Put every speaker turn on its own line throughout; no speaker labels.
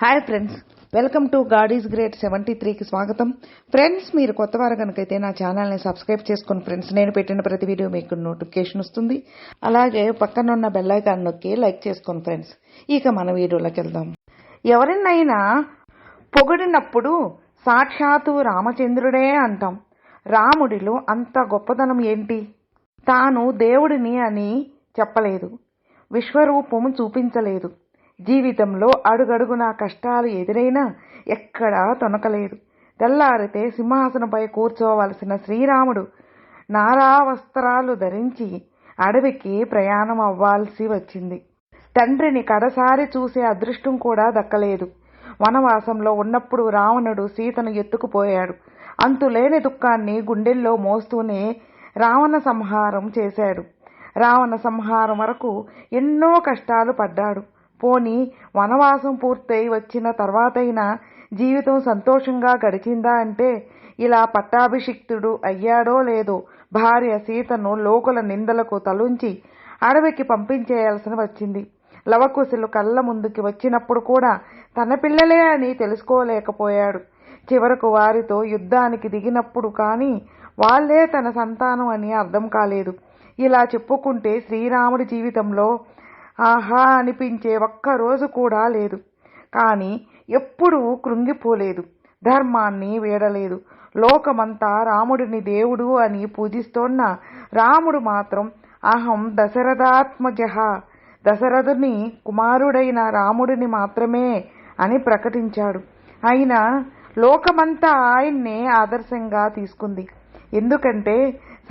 Hi friends, welcome to God is great 73కి స్వాగతం. Friends, మీరు కొత్తవారు కనుకైతే నా ఛానల్ని సబ్స్క్రైబ్ చేసుకోండి ఫ్రెండ్స్. నేను పెట్టిన ప్రతి వీడియో మీకు నోటిఫికేషన్ వస్తుంది. అలాగే పక్కన ఉన్న బెల్ ఐకాన్ నొక్కి లైక్ చేసుకోండి ఫ్రెండ్స్. ఇక మన వీడియోలోకి వెళ్దాం. ఎవరినైనా పొగిడినప్పుడు సాక్షాత్తు రామచంద్రుడే అంటాం. రాముడిలో అంత గొప్పదనం ఏంటి? తాను దేవుడిని అని చెప్పలేదు, విశ్వరూపం చూపించలేదు. జీవితంలో అడుగడుగునా కష్టాలు ఎదురైనా ఎక్కడా తొనకలేదు. తెల్లారితే సింహాసనంపై కూర్చోవలసిన శ్రీరాముడు నారావస్త్రాలు ధరించి అడవికి ప్రయాణం అవ్వాల్సి వచ్చింది. తండ్రిని కడసారి చూసే అదృష్టం కూడా దక్కలేదు. వనవాసంలో ఉన్నప్పుడు రావణుడు సీతను ఎత్తుకుపోయాడు. అంతులేని దుఃఖాన్ని గుండెల్లో మోస్తూనే రావణ సంహారం చేశాడు. రావణ సంహారం వరకు ఎన్నో కష్టాలు పడ్డాడు. పోనీ వనవాసం పూర్తయి వచ్చిన తర్వాతైనా జీవితం సంతోషంగా గడిచిందా అంటే, ఇలా పట్టాభిషిక్తుడు అయ్యాడో లేదో భార్య సీతను లోకుల నిందలకు తలుంచి అడవికి పంపించేయాల్సి వచ్చింది. లవకుశులు కళ్ళ ముందుకి వచ్చినప్పుడు కూడా తన పిల్లలే అని తెలుసుకోలేకపోయాడు. చివరకు వారితో యుద్ధానికి దిగినప్పుడు కానీ వాళ్లే తన సంతానం అని అర్థం కాలేదు. ఇలా చెప్పుకుంటే శ్రీరాముడి జీవితంలో ఆహా అనిపించే ఒక్కరోజు కూడా లేదు. కానీ ఎప్పుడూ కృంగిపోలేదు, ధర్మాన్ని వీడలేదు. లోకమంతా రాముడిని దేవుడు అని పూజిస్తోన్న రాముడు మాత్రం అహం దశరథాత్మజః, దశరథుని కుమారుడైన రాముడిని మాత్రమే అని ప్రకటించాడు. అయినా లోకమంతా ఆయన్నే ఆదర్శంగా తీసుకుంది. ఎందుకంటే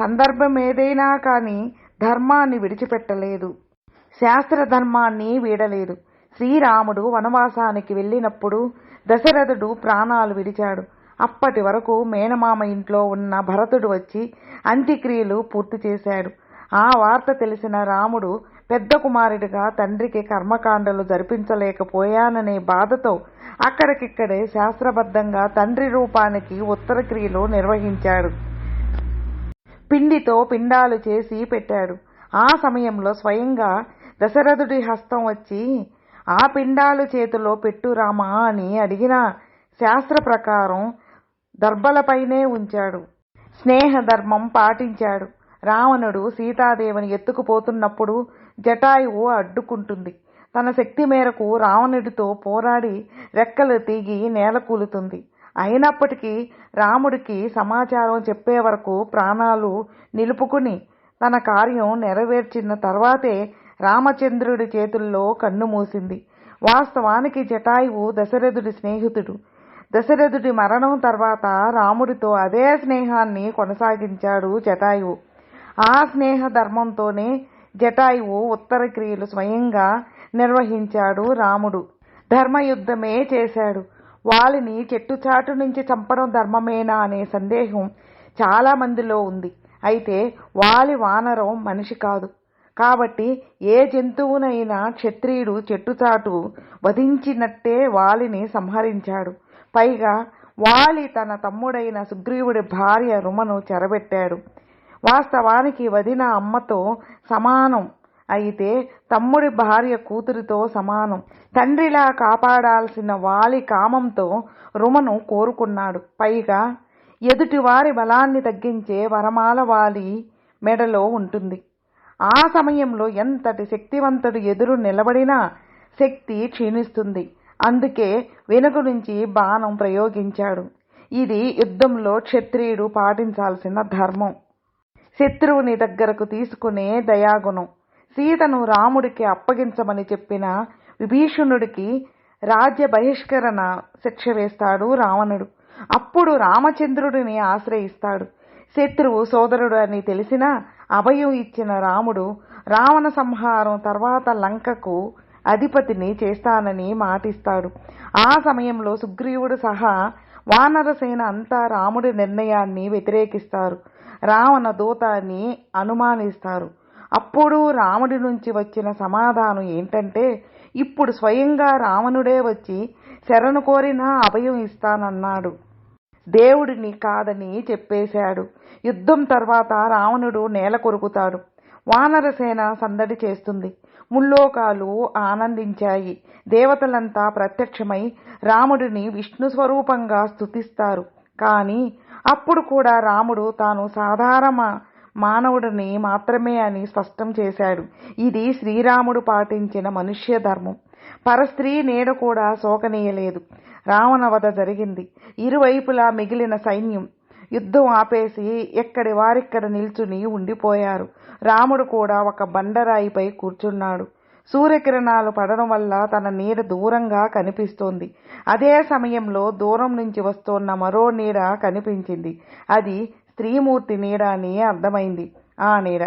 సందర్భం ఏదైనా కానీ ధర్మాన్ని విడిచిపెట్టలేదు, శాస్త్ర ధర్మాన్ని వీడలేదు. శ్రీరాముడు వనవాసానికి వెళ్ళినప్పుడు దశరథుడు ప్రాణాలు విడిచాడు. అప్పటి వరకు మేనమామ ఇంట్లో ఉన్న భరతుడు వచ్చి అంత్యక్రియలు పూర్తి చేశాడు. ఆ వార్త తెలిసిన రాముడు పెద్ద కుమారుడిగా తండ్రికి కర్మకాండలు జరిపించలేకపోయాననే బాధతో అక్కడికిక్కడే శాస్త్రబద్ధంగా తండ్రి రూపానికి ఉత్తర క్రియలు నిర్వహించాడు. పిండితో పిండాలు చేసి పెట్టాడు. ఆ సమయంలో స్వయంగా దశరథుడి హస్తం వచ్చి ఆ పిండాలు చేతిలో పెట్టు రామా అని అడిగిన శాస్త్ర ప్రకారం దర్భలపైనే ఉంచాడు. స్నేహ ధర్మం పాటించాడు. రావణుడు సీతాదేవిని ఎత్తుకుపోతున్నప్పుడు జటాయువు అడ్డుకుంటుంది. తన శక్తి మేరకు రావణుడితో పోరాడి రెక్కలు తీగి నేలకూలుతుంది. అయినప్పటికీ రాముడికి సమాచారం చెప్పే వరకు ప్రాణాలు నిలుపుకుని తన కార్యం నెరవేర్చిన తర్వాతే రామచంద్రుడి చేతుల్లో కన్ను మూసింది. వాస్తవానికి జటాయువు దశరథుడి స్నేహితుడు. దశరథుడి మరణం తర్వాత రాముడితో అదే స్నేహాన్ని కొనసాగించాడు జటాయువు. ఆ స్నేహ ధర్మంతోనే జటాయువు ఉత్తర క్రియలు స్వయంగా నిర్వహించాడు. రాముడు ధర్మయుద్ధమే చేశాడు. వాలిని చెట్టుచాటు నుంచి చంపడం ధర్మమేనా అనే సందేహం చాలా మందిలో ఉంది. అయితే వాలి వానరం మనిషి కాదు కాబట్టి ఏ జంతువునైనా క్షత్రియుడు చెట్టుచాటు వధించినట్టే వాలిని సంహరించాడు. పైగా వాలి తన తమ్ముడైన సుగ్రీవుడి భార్య రుమను చెరబెట్టాడు. వాస్తవానికి వదిన అమ్మతో సమానం, అయితే తమ్ముడి భార్య కూతురితో సమానం. తండ్రిలా కాపాడాల్సిన వాలి కామంతో రుమను కోరుకున్నాడు. పైగా ఎదుటివారి బలాన్ని తగ్గించే వరమాల వాలి మెడలో ఉంటుంది. ఆ సమయంలో ఎంతటి శక్తివంతుడు ఎదురు నిలబడినా శక్తి క్షీణిస్తుంది. అందుకే వెనుక నుంచి బాణం ప్రయోగించాడు. ఇది యుద్ధంలో క్షత్రియుడు పాటించాల్సిన ధర్మం. శత్రువుని దగ్గరకు తీసుకునే దయాగుణం. సీతను రాముడికి అప్పగించమని చెప్పిన విభీషణుడికి రాజ్య బహిష్కరణ శిక్ష వేస్తాడు రావణుడు. అప్పుడు రామచంద్రుడిని ఆశ్రయిస్తాడు. శత్రువు సోదరుడు అని తెలిసినా అభయం ఇచ్చిన రాముడు రావణ సంహారం తర్వాత లంకకు అధిపతిని చేస్తానని మాటిస్తాడు. ఆ సమయంలో సుగ్రీవుడు సహా వానరసేన అంతా రాముడి నిర్ణయాన్ని వ్యతిరేకిస్తారు. రావణ దూతాన్ని అనుమానిస్తారు. అప్పుడు రాముడి నుంచి వచ్చిన సమాధానం ఏంటంటే, ఇప్పుడు స్వయంగా రావణుడే వచ్చి శరణు కోరినా అభయం ఇస్తానన్నాడు. దేవుడిని కాదని చెప్పేశాడు. యుద్ధం తర్వాత రావణుడు నేల కొరుకుతాడు. వానరసేన సందడి చేస్తుంది. ముల్లోకాలు ఆనందించాయి. దేవతలంతా ప్రత్యక్షమై రాముడిని విష్ణు స్వరూపంగా స్తుతిస్తారు. కానీ అప్పుడు కూడా రాముడు తాను సాధారణ మానవుడిని మాత్రమే అని స్పష్టం చేశాడు. ఇది శ్రీరాముడు పాటించిన మనుష్య ధర్మం. పరస్త్రీ నీడ కూడా శోకనీయలేదు. రావణవధ జరిగింది. ఇరువైపులా మిగిలిన సైన్యం యుద్ధం ఆపేసి ఎక్కడి వారిక్కడ నిల్చుని ఉండిపోయారు. రాముడు కూడా ఒక బండరాయిపై కూర్చున్నాడు. సూర్యకిరణాలు పడడం వల్ల తన నీడ దూరంగా కనిపిస్తోంది. అదే సమయంలో దూరం నుంచి వస్తోన్న మరో నీడ కనిపించింది. అది స్త్రీమూర్తి నీడ అని అర్థమైంది. ఆ నీడ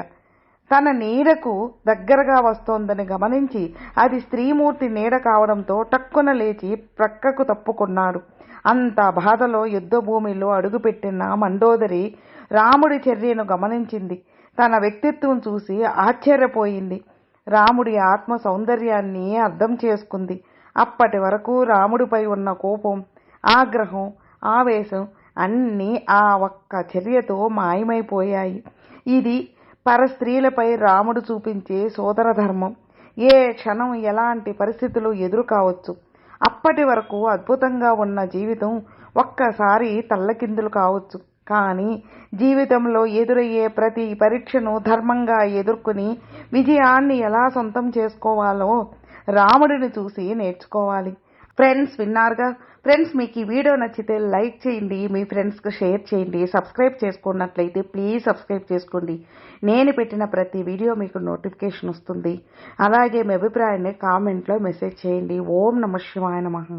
తన నీడకు దగ్గరగా వస్తోందని గమనించి అది స్త్రీమూర్తి నీడ కావడంతో టక్కున లేచి ప్రక్కకు తప్పుకున్నాడు. అంత బాధలో యుద్ధభూమిలో అడుగుపెట్టిన మండోదరి రాముడి చర్యను గమనించింది. తన వ్యక్తిత్వం చూసి ఆశ్చర్యపోయింది. రాముడి ఆత్మ సౌందర్యాన్ని అర్థం చేసుకుంది. అప్పటి వరకు రాముడిపై ఉన్న కోపం, ఆగ్రహం, ఆవేశం అన్నీ ఆ ఒక్క చర్యతో మాయమైపోయాయి. ఇది పరస్త్రీలపై రాముడు చూపించే సోదర ధర్మం. ఏ క్షణం ఎలాంటి పరిస్థితులు ఎదురు కావచ్చు. అప్పటి వరకు అద్భుతంగా ఉన్న జీవితం ఒక్కసారి తల్లకిందులు కావచ్చు. కానీ జీవితంలో ఎదురయ్యే ప్రతి పరీక్షను ధర్మంగా ఎదుర్కొని విజయాన్ని ఎలా సొంతం చేసుకోవాలో రాముడిని చూసి నేర్చుకోవాలి. ఫ్రెండ్స్, విన్నారుగా. ఫ్రెండ్స్, మీకు ఈ వీడియో నచ్చితే లైక్ చేయండి, మీ ఫ్రెండ్స్కి షేర్ చేయండి. సబ్స్క్రైబ్ చేసుకున్నట్లయితే ప్లీజ్ సబ్స్క్రైబ్ చేసుకోండి. నేను పెట్టిన ప్రతి వీడియో మీకు నోటిఫికేషన్ వస్తుంది. అలాగే మీ అభిప్రాయాన్ని కామెంట్లో మెసేజ్ చేయండి. ఓం నమః శివాయ నమః.